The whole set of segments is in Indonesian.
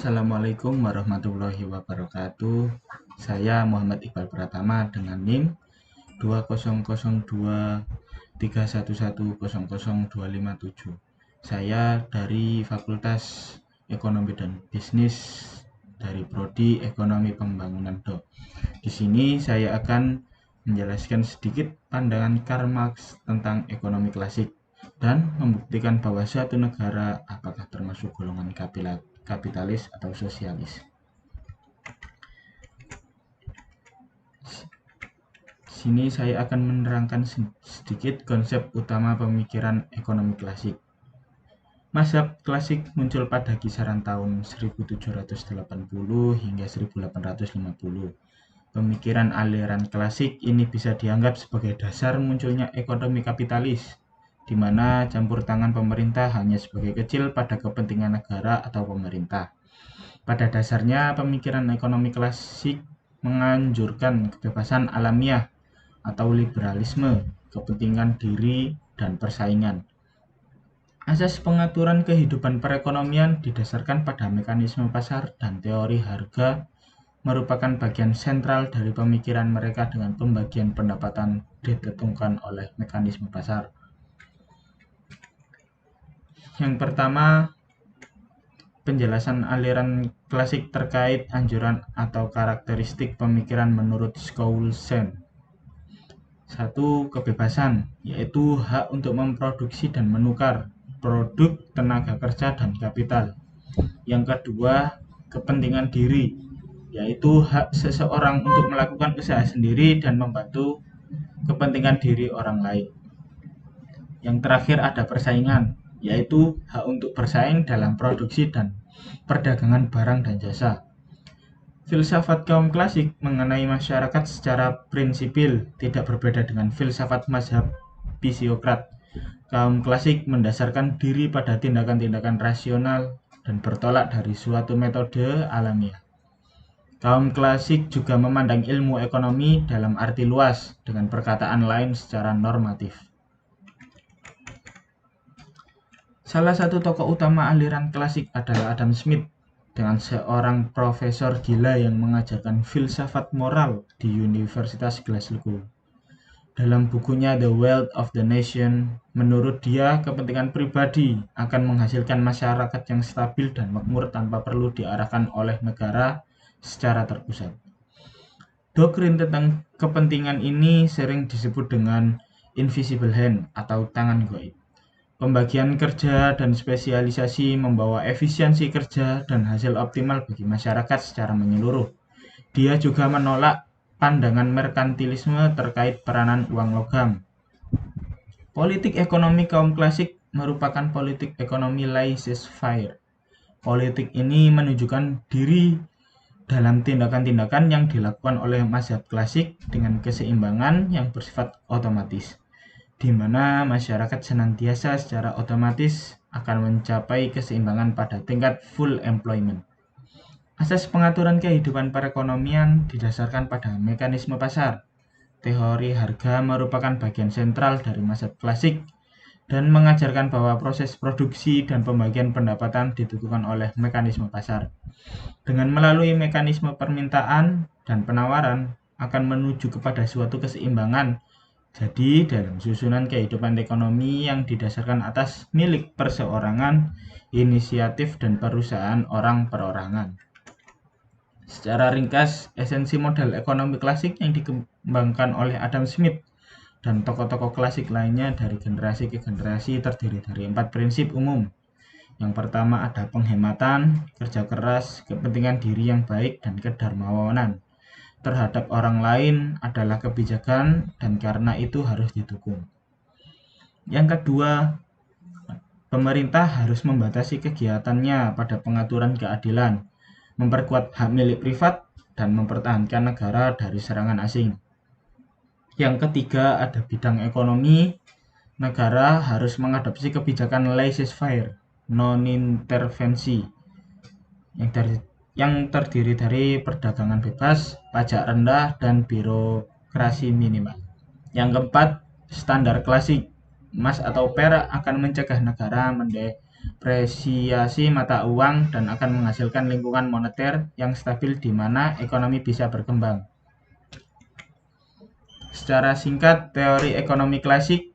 Assalamualaikum warahmatullahi wabarakatuh. Saya Muhammad Iqbal Pratama dengan NIM 200231100257. Saya dari Fakultas Ekonomi dan Bisnis dari Prodi Ekonomi Pembangunan DO. Di sini saya akan menjelaskan sedikit pandangan Karl Marx tentang ekonomi klasik dan membuktikan bahwa suatu negara apakah termasuk golongan kapitalis atau sosialis. Sini saya akan menerangkan sedikit konsep utama pemikiran ekonomi klasik. Mazhab klasik muncul pada kisaran tahun 1780 hingga 1850. Pemikiran aliran klasik ini bisa dianggap sebagai dasar munculnya ekonomi kapitalis, di mana campur tangan pemerintah hanya sebagai kecil pada kepentingan negara atau pemerintah. Pada dasarnya, pemikiran ekonomi klasik menganjurkan kebebasan alamiah atau liberalisme, kepentingan diri, dan persaingan. Asas pengaturan kehidupan perekonomian didasarkan pada mekanisme pasar dan teori harga merupakan bagian sentral dari pemikiran mereka dengan pembagian pendapatan ditentukan oleh mekanisme pasar. Yang pertama, penjelasan aliran klasik terkait anjuran atau karakteristik pemikiran menurut Skousen. 1. Kebebasan, yaitu hak untuk memproduksi dan menukar produk, tenaga kerja, dan kapital. Yang kedua, kepentingan diri, yaitu hak seseorang untuk melakukan usaha sendiri dan membantu kepentingan diri orang lain. Yang terakhir ada persaingan, yaitu hak untuk bersaing dalam produksi dan perdagangan barang dan jasa. Filsafat kaum klasik mengenai masyarakat secara prinsipil tidak berbeda dengan filsafat mazhab Pisiokrat. Kaum klasik mendasarkan diri pada tindakan-tindakan rasional dan bertolak dari suatu metode alamiah. Kaum klasik juga memandang ilmu ekonomi dalam arti luas dengan perkataan lain secara normatif. Salah satu tokoh utama aliran klasik adalah Adam Smith, dengan seorang profesor gila yang mengajarkan filsafat moral di Universitas Glasgow. Dalam bukunya The Wealth of the Nation, menurut dia kepentingan pribadi akan menghasilkan masyarakat yang stabil dan makmur tanpa perlu diarahkan oleh negara secara terpusat. Doktrin tentang kepentingan ini sering disebut dengan invisible hand atau tangan gaib. Pembagian kerja dan spesialisasi membawa efisiensi kerja dan hasil optimal bagi masyarakat secara menyeluruh. Dia juga menolak pandangan merkantilisme terkait peranan uang logam. Politik ekonomi kaum klasik merupakan politik ekonomi laissez-faire. Politik ini menunjukkan diri dalam tindakan-tindakan yang dilakukan oleh mazhab klasik dengan keseimbangan yang bersifat otomatis, di mana masyarakat senantiasa secara otomatis akan mencapai keseimbangan pada tingkat full employment. Asas pengaturan kehidupan perekonomian didasarkan pada mekanisme pasar. Teori harga merupakan bagian sentral dari mazhab klasik dan mengajarkan bahwa proses produksi dan pembagian pendapatan ditentukan oleh mekanisme pasar. Dengan melalui mekanisme permintaan dan penawaran akan menuju kepada suatu keseimbangan. Jadi, dalam susunan kehidupan ekonomi yang didasarkan atas milik perseorangan, inisiatif, dan perusahaan orang perorangan. Secara ringkas, esensi model ekonomi klasik yang dikembangkan oleh Adam Smith dan tokoh-tokoh klasik lainnya dari generasi ke generasi terdiri dari 4 prinsip umum. Yang pertama ada penghematan, kerja keras, kepentingan diri yang baik, dan kedermawanan terhadap orang lain adalah kebijakan dan karena itu harus didukung. Yang kedua, pemerintah harus membatasi kegiatannya pada pengaturan keadilan, memperkuat hak milik privat, dan mempertahankan negara dari serangan asing. Yang ketiga ada bidang ekonomi, negara harus mengadopsi kebijakan laissez-faire, non-intervensi, yang terdiri dari perdagangan bebas, pajak rendah, dan birokrasi minimal. Yang keempat, standar klasik, emas atau perak akan mencegah negara apresiasi mata uang, dan akan menghasilkan lingkungan moneter yang stabil di mana ekonomi bisa berkembang. Secara singkat, teori ekonomi klasik,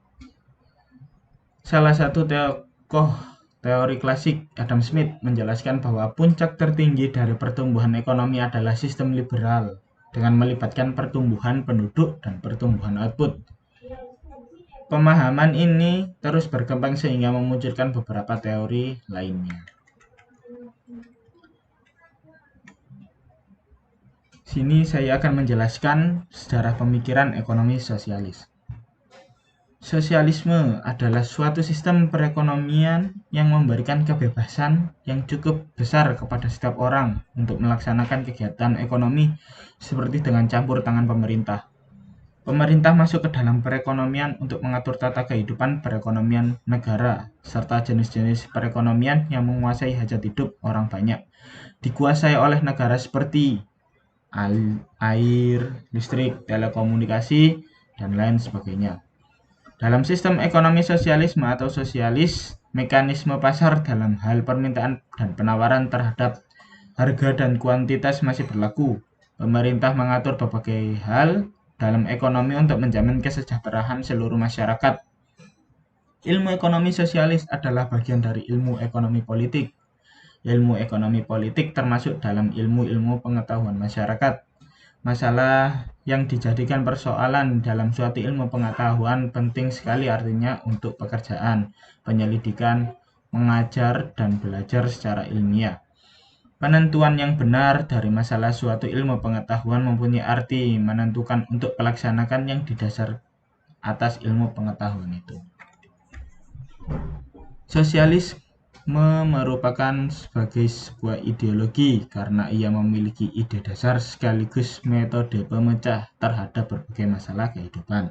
salah satu tokoh teori klasik, Adam Smith, menjelaskan bahwa puncak tertinggi dari pertumbuhan ekonomi adalah sistem liberal dengan melibatkan pertumbuhan penduduk dan pertumbuhan output. Pemahaman ini terus berkembang sehingga memunculkan beberapa teori lainnya. Sini saya akan menjelaskan sejarah pemikiran ekonomi sosialis. Sosialisme adalah suatu sistem perekonomian yang memberikan kebebasan yang cukup besar kepada setiap orang untuk melaksanakan kegiatan ekonomi seperti dengan campur tangan pemerintah. Pemerintah masuk ke dalam perekonomian untuk mengatur tata kehidupan perekonomian negara, serta jenis-jenis perekonomian yang menguasai hajat hidup orang banyak, dikuasai oleh negara seperti air, listrik, telekomunikasi, dan lain sebagainya. Dalam sistem ekonomi sosialisme atau sosialis, mekanisme pasar dalam hal permintaan dan penawaran terhadap harga dan kuantitas masih berlaku. Pemerintah mengatur berbagai hal dalam ekonomi untuk menjamin kesejahteraan seluruh masyarakat. Ilmu ekonomi sosialis adalah bagian dari ilmu ekonomi politik. Ilmu ekonomi politik termasuk dalam ilmu-ilmu pengetahuan masyarakat. Masalah yang dijadikan persoalan dalam suatu ilmu pengetahuan penting sekali artinya untuk pekerjaan, penyelidikan, mengajar, dan belajar secara ilmiah. Penentuan yang benar dari masalah suatu ilmu pengetahuan mempunyai arti menentukan untuk pelaksanaan yang didasar atas ilmu pengetahuan itu. Sosialisme merupakan sebagai sebuah ideologi karena ia memiliki ide dasar sekaligus metode pemecah terhadap berbagai masalah kehidupan.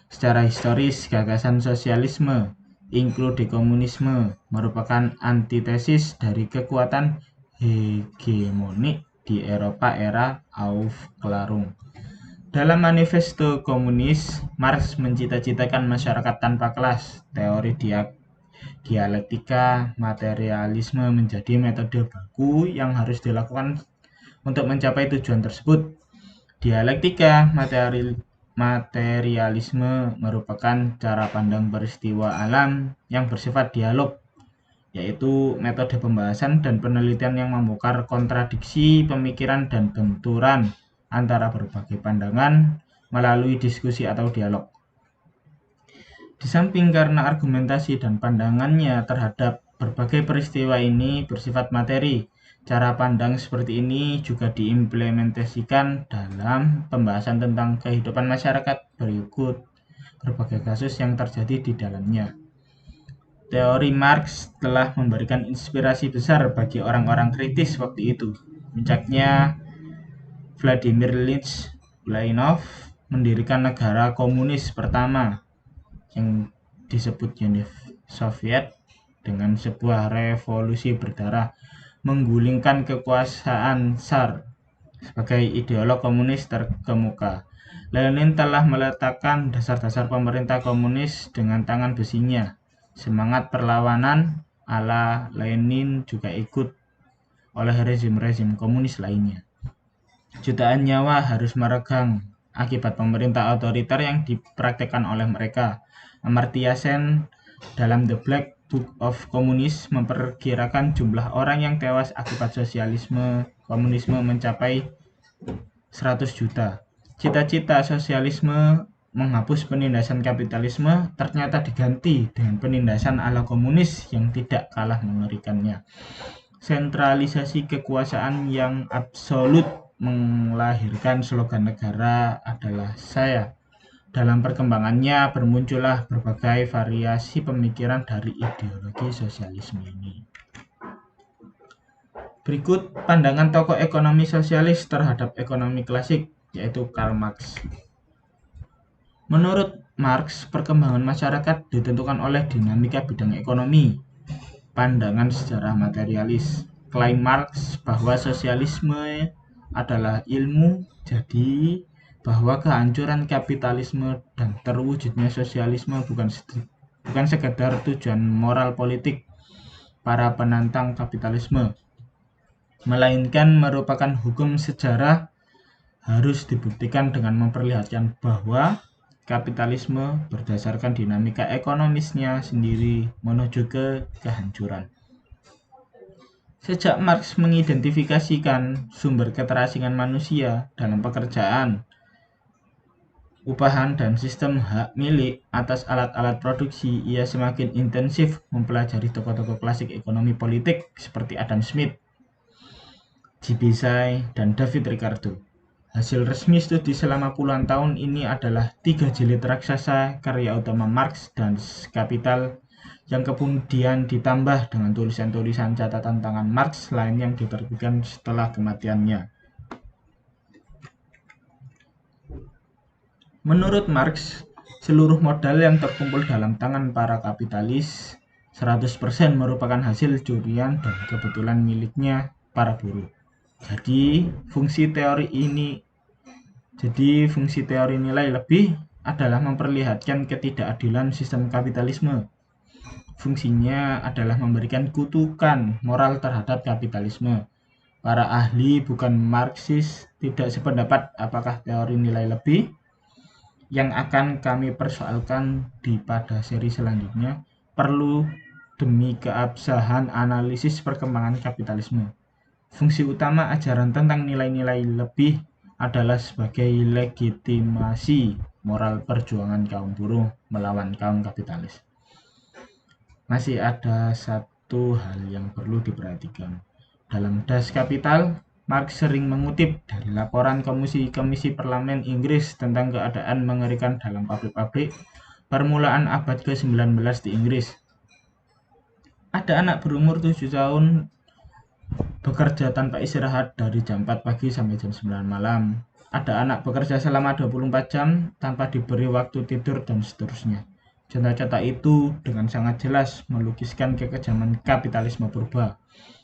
Secara historis, gagasan sosialisme, inkludi komunisme, merupakan antitesis dari kekuatan hegemonik di Eropa era Aufklärung. Dalam manifesto komunis, Marx mencita-citakan masyarakat tanpa kelas. Teori dialektika materialisme menjadi metode baku yang harus dilakukan untuk mencapai tujuan tersebut. Dialektika materialisme merupakan cara pandang peristiwa alam yang bersifat dialog, yaitu metode pembahasan dan penelitian yang membongkar kontradiksi pemikiran dan benturan antara berbagai pandangan melalui diskusi atau dialog. Di samping karena argumentasi dan pandangannya terhadap berbagai peristiwa ini bersifat materi, cara pandang seperti ini juga diimplementasikan dalam pembahasan tentang kehidupan masyarakat berikut berbagai kasus yang terjadi di dalamnya. Teori Marx telah memberikan inspirasi besar bagi orang-orang kritis waktu itu. Puncaknya, Vladimir Ilyich Leninov mendirikan negara komunis pertama yang disebut Uni Soviet dengan sebuah revolusi berdarah, menggulingkan kekuasaan Tsar sebagai ideolog komunis terkemuka. Lenin telah meletakkan dasar-dasar pemerintah komunis dengan tangan besinya. Semangat perlawanan ala Lenin juga ikut oleh rezim-rezim komunis lainnya. Jutaan nyawa harus meregang akibat pemerintah otoriter yang dipraktekkan oleh mereka. Amartya Sen dalam The Black Book of Communism memperkirakan jumlah orang yang tewas akibat komunisme mencapai 100 juta. Cita-cita sosialisme menghapus penindasan kapitalisme ternyata diganti dengan penindasan ala komunis yang tidak kalah mengerikannya. Sentralisasi kekuasaan yang absolut melahirkan slogan negara adalah saya. Dalam perkembangannya bermuncullah berbagai variasi pemikiran dari ideologi sosialisme ini. Berikut pandangan tokoh ekonomi sosialis terhadap ekonomi klasik, yaitu Karl Marx. Menurut Marx, perkembangan masyarakat ditentukan oleh dinamika bidang ekonomi. Pandangan sejarah materialis. Klaim Marx bahwa sosialisme adalah ilmu, jadi bahwa kehancuran kapitalisme dan terwujudnya sosialisme bukan sekedar tujuan moral politik, para penantang kapitalisme, melainkan merupakan hukum sejarah harus dibuktikan dengan memperlihatkan bahwa kapitalisme berdasarkan dinamika ekonomisnya sendiri menuju ke kehancuran. Sejak Marx mengidentifikasikan sumber keterasingan manusia dalam pekerjaan, upahan, dan sistem hak milik atas alat-alat produksi, ia semakin intensif mempelajari tokoh-tokoh klasik ekonomi politik seperti Adam Smith, J.B. Say, dan David Ricardo. Hasil resmi studi selama puluhan tahun ini adalah 3 jilid raksasa karya utama Marx dan Kapital, yang kemudian ditambah dengan tulisan-tulisan catatan tangan Marx lain yang diterbitkan setelah kematiannya. Menurut Marx, seluruh modal yang terkumpul dalam tangan para kapitalis 100% merupakan hasil curian dan kebetulan miliknya para buruh. Jadi, fungsi teori nilai lebih adalah memperlihatkan ketidakadilan sistem kapitalisme. Fungsinya adalah memberikan kutukan moral terhadap kapitalisme. Para ahli bukan Marxis tidak sependapat apakah teori nilai lebih yang akan kami persoalkan pada seri selanjutnya perlu demi keabsahan analisis perkembangan kapitalisme. Fungsi utama ajaran tentang nilai-nilai lebih adalah sebagai legitimasi moral perjuangan kaum buruh melawan kaum kapitalis. Masih ada satu hal yang perlu diperhatikan. Dalam Das Kapital, Marx sering mengutip dari laporan Komisi Parlemen Inggris tentang keadaan mengerikan dalam pabrik-pabrik permulaan abad ke-19 di Inggris. Ada anak berumur 7 tahun bekerja tanpa istirahat dari jam 4 pagi sampai jam 9 malam. Ada anak bekerja selama 24 jam tanpa diberi waktu tidur dan seterusnya. Contoh-contoh itu dengan sangat jelas melukiskan kekejaman kapitalisme purba.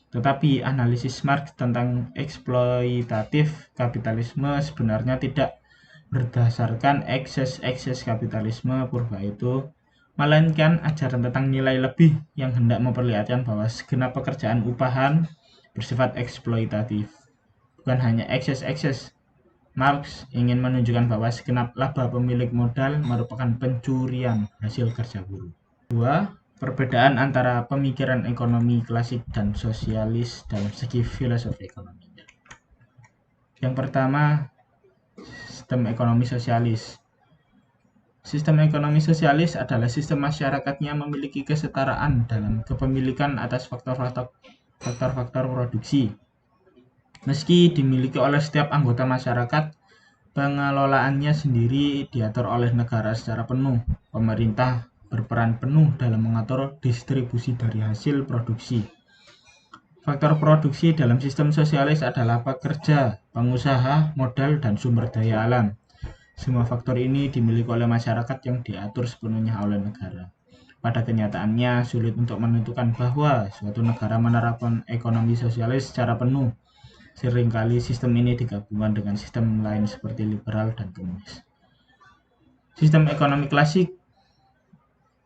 Tetapi analisis Marx tentang eksploitatif kapitalisme sebenarnya tidak berdasarkan ekses-ekses kapitalisme purba itu, melainkan ajaran tentang nilai lebih yang hendak memperlihatkan bahwa segenap pekerjaan upahan bersifat eksploitatif, bukan hanya ekses-ekses. Marx ingin menunjukkan bahwa segenap laba pemilik modal merupakan pencurian hasil kerja buruh. 2. Perbedaan antara pemikiran ekonomi klasik dan sosialis dalam segi filosofi ekonominya. Yang pertama, sistem ekonomi sosialis. Sistem ekonomi sosialis adalah sistem masyarakatnya memiliki kesetaraan dalam kepemilikan atas faktor-faktor produksi. Meski dimiliki oleh setiap anggota masyarakat, pengelolaannya sendiri diatur oleh negara secara penuh. Pemerintah berperan penuh dalam mengatur distribusi dari hasil produksi. Faktor produksi dalam sistem sosialis adalah pekerja, pengusaha, modal, dan sumber daya alam. Semua faktor ini dimiliki oleh masyarakat yang diatur sepenuhnya oleh negara. Pada kenyataannya, sulit untuk menentukan bahwa suatu negara menerapkan ekonomi sosialis secara penuh. Seringkali sistem ini digabungkan dengan sistem lain seperti liberal dan komunis. Sistem ekonomi klasik.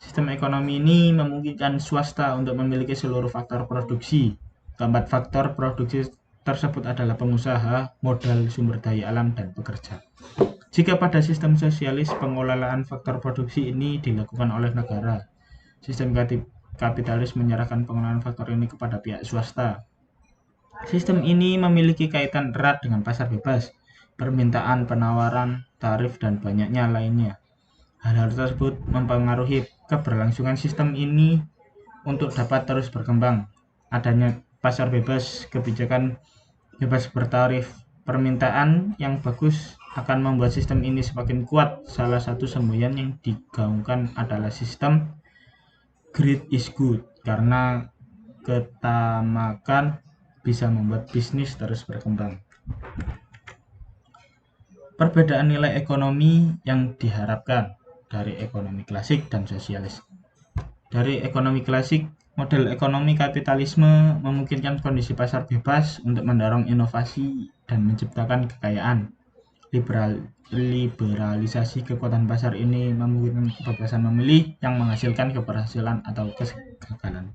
Sistem ekonomi ini memungkinkan swasta untuk memiliki seluruh faktor produksi. Keempat faktor produksi tersebut adalah pengusaha, modal, sumber daya alam, dan pekerja. Jika pada sistem sosialis pengelolaan faktor produksi ini dilakukan oleh negara, sistem kapitalis menyerahkan pengelolaan faktor ini kepada pihak swasta. Sistem ini memiliki kaitan erat dengan pasar bebas, permintaan, penawaran, tarif, dan banyaknya lainnya. Hal-hal tersebut mempengaruhi keberlangsungan sistem ini untuk dapat terus berkembang. Adanya pasar bebas, kebijakan bebas bertarif, permintaan yang bagus akan membuat sistem ini semakin kuat. Salah satu semboyan yang digaungkan adalah sistem greed is good, karena ketamakan bisa membuat bisnis terus berkembang. Perbedaan nilai ekonomi yang diharapkan dari ekonomi klasik dan sosialis. Dari ekonomi klasik, model ekonomi kapitalisme memungkinkan kondisi pasar bebas untuk mendorong inovasi dan menciptakan kekayaan. Liberalisasi kekuatan pasar ini memungkinkan kebebasan memilih yang menghasilkan keberhasilan atau kegagalan.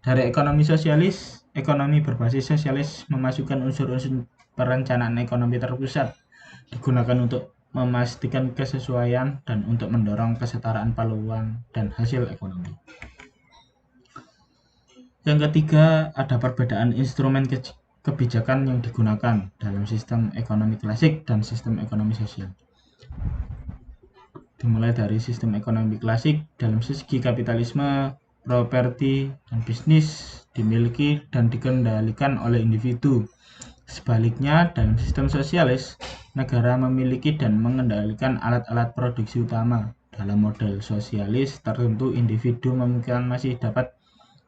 Dari ekonomi sosialis, ekonomi berbasis sosialis memasukkan unsur-unsur perencanaan ekonomi terpusat, digunakan untuk memastikan kesesuaian dan untuk mendorong kesetaraan peluang dan hasil ekonomi. Yang ketiga, ada perbedaan instrumen kebijakan yang digunakan dalam sistem ekonomi klasik dan sistem ekonomi sosial. Dimulai dari sistem ekonomi klasik, dalam segi kapitalisme, properti, dan bisnis dimiliki dan dikendalikan oleh individu. Sebaliknya, dalam sistem sosialis, negara memiliki dan mengendalikan alat-alat produksi utama. Dalam model sosialis tertentu, individu memungkinkan masih dapat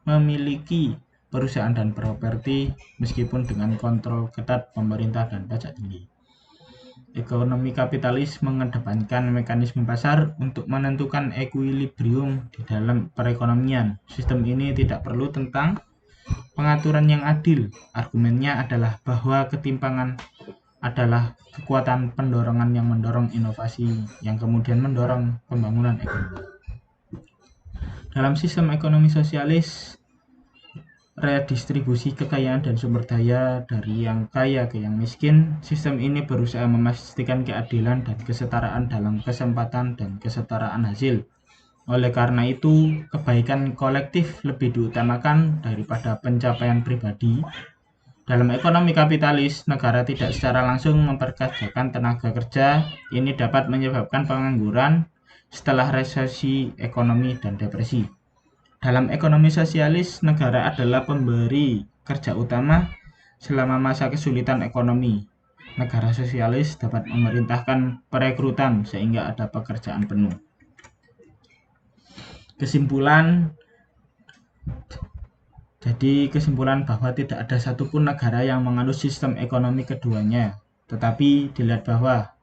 memiliki perusahaan dan properti meskipun dengan kontrol ketat pemerintah dan pajak tinggi. Ekonomi kapitalis mengedepankan mekanisme pasar untuk menentukan ekuilibrium di dalam perekonomian. Sistem ini tidak perlu tentang pengaturan yang adil. Argumennya adalah bahwa ketimpangan adalah kekuatan pendorongan yang mendorong inovasi, yang kemudian mendorong pembangunan ekonomi. Dalam sistem ekonomi sosialis, redistribusi kekayaan dan sumber daya dari yang kaya ke yang miskin. Sistem ini berusaha memastikan keadilan dan kesetaraan dalam kesempatan dan kesetaraan hasil. Oleh karena itu, kebaikan kolektif lebih diutamakan daripada pencapaian pribadi. Dalam ekonomi kapitalis, negara tidak secara langsung memperkerjakan tenaga kerja. Ini dapat menyebabkan pengangguran setelah resesi ekonomi dan depresi. Dalam ekonomi sosialis, negara adalah pemberi kerja utama selama masa kesulitan ekonomi. Negara sosialis dapat memerintahkan perekrutan sehingga ada pekerjaan penuh. Kesimpulan bahwa tidak ada satupun negara yang menganut sistem ekonomi keduanya, tetapi dilihat bahwa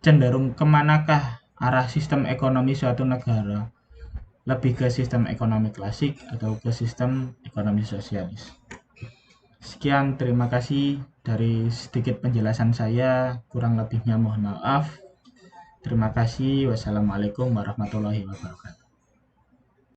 cenderung kemanakah arah sistem ekonomi suatu negara, lebih ke sistem ekonomi klasik atau ke sistem ekonomi sosialis. Sekian, terima kasih dari sedikit penjelasan saya, kurang lebihnya mohon maaf. Terima kasih. Wassalamualaikum warahmatullahi wabarakatuh.